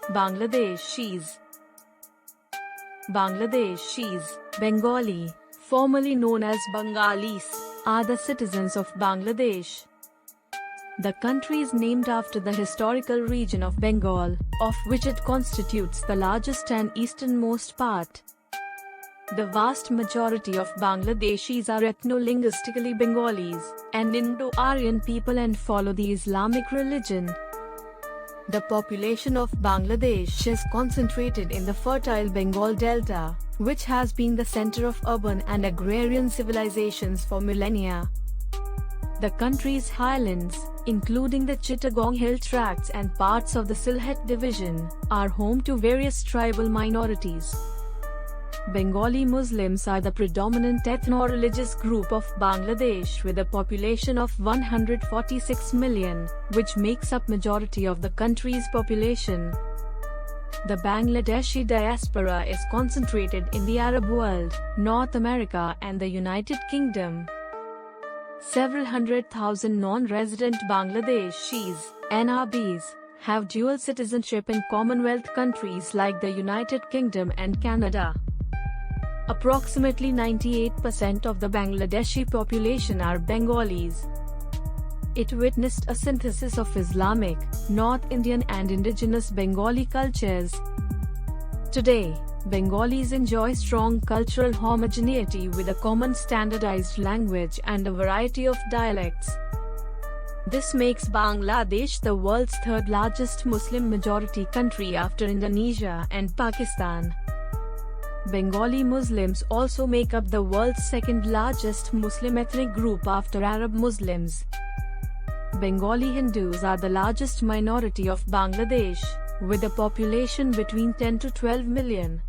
Bangladeshis. Bangladeshis, Bengali, formerly known as Bengalis, are the citizens of Bangladesh. The country is named after the historical region of Bengal, of which it constitutes the largest and easternmost part. The vast majority of Bangladeshis are ethno-linguistically Bengalis, an Indo-Aryan people and follow the Islamic religion. The population of Bangladesh is concentrated in the fertile Bengal Delta, which has been the center of urban and agrarian civilizations for millennia. The country's highlands, including the Chittagong Hill Tracts and parts of the Sylhet Division, are home to various tribal minorities. Bengali Muslims are the predominant ethno-religious group of Bangladesh with a population of 146 million, which makes up majority of the country's population. The Bangladeshi diaspora is concentrated in the Arab world, North America and the United Kingdom. Several hundred thousand non-resident Bangladeshis, NRBs, have dual citizenship in Commonwealth countries like the United Kingdom and Canada. Approximately 98% of the Bangladeshi population are Bengalis. It witnessed a synthesis of Islamic, North Indian and indigenous Bengali cultures. Today, Bengalis enjoy strong cultural homogeneity with a common standardized language and a variety of dialects. This makes Bangladesh the world's third largest Muslim majority country after Indonesia and Pakistan. Bengali Muslims also make up the world's second largest Muslim ethnic group after Arab Muslims. Bengali Hindus are the largest minority of Bangladesh, with a population between 10 to 12 million.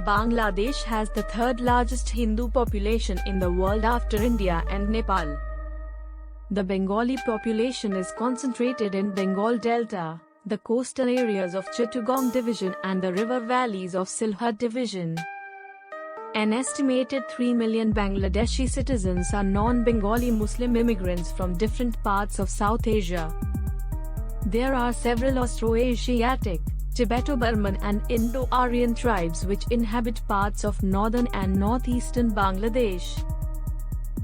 Bangladesh has the third largest Hindu population in the world after India and Nepal. The Bengali population is concentrated in Bengal Delta, the coastal areas of Chittagong Division and the river valleys of Sylhet Division. An estimated 3 million Bangladeshi citizens are non-Bengali Muslim immigrants from different parts of South Asia. There are several Austroasiatic, Tibeto-Burman and Indo-Aryan tribes which inhabit parts of northern and northeastern Bangladesh.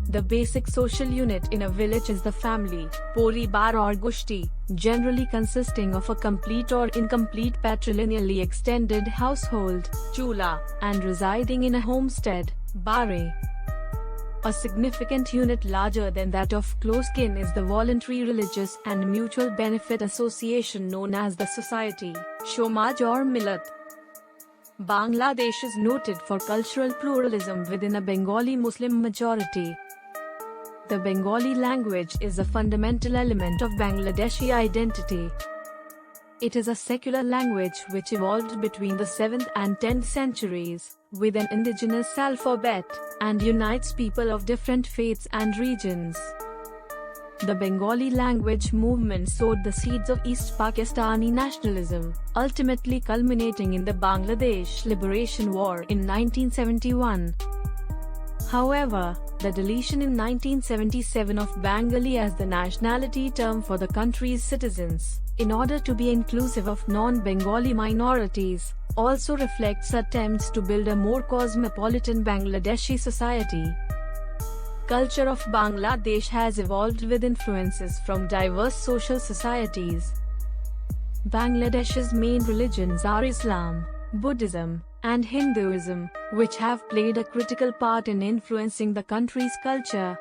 The basic social unit in a village is the family, Poribar or Gushti, generally consisting of a complete or incomplete patrilineally extended household, Chula, and residing in a homestead, Bare. A significant unit larger than that of close kin is the voluntary religious and mutual benefit association known as the Society, Shomaj or Millat. Bangladesh is noted for cultural pluralism within a Bengali Muslim majority. The Bengali language is a fundamental element of Bangladeshi identity. It is a secular language which evolved between the 7th and 10th centuries, with an indigenous alphabet, and unites people of different faiths and regions. The Bengali language movement sowed the seeds of East Pakistani nationalism, ultimately culminating in the Bangladesh Liberation War in 1971. However, the deletion in 1977 of Bengali as the nationality term for the country's citizens, in order to be inclusive of non-Bengali minorities, also reflects attempts to build a more cosmopolitan Bangladeshi society. Culture of Bangladesh has evolved with influences from diverse social societies. Bangladesh's main religions are Islam, Buddhism, and Hinduism, which have played a critical part in influencing the country's culture.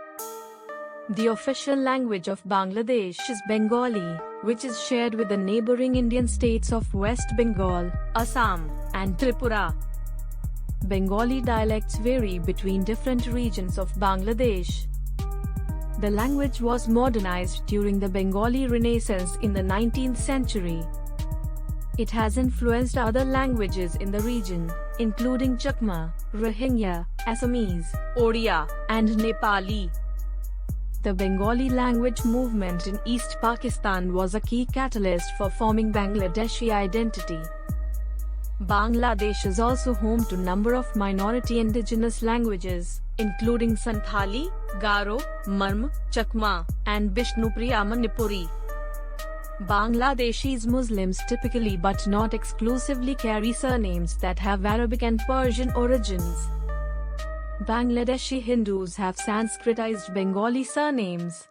The official language of Bangladesh is Bengali, which is shared with the neighboring Indian states of West Bengal, Assam, and Tripura. Bengali dialects vary between different regions of Bangladesh. The language was modernized during the Bengali Renaissance in the 19th century. It has influenced other languages in the region, including Chakma, Rohingya, Assamese, Odia, and Nepali. The Bengali language movement in East Pakistan was a key catalyst for forming Bangladeshi identity. Bangladesh is also home to a number of minority indigenous languages, including Santhali, Garo, Marm, Chakma, and Bishnupriya Manipuri. Bangladeshis Muslims typically but not exclusively carry surnames that have Arabic and Persian origins. Bangladeshi Hindus have Sanskritized Bengali surnames.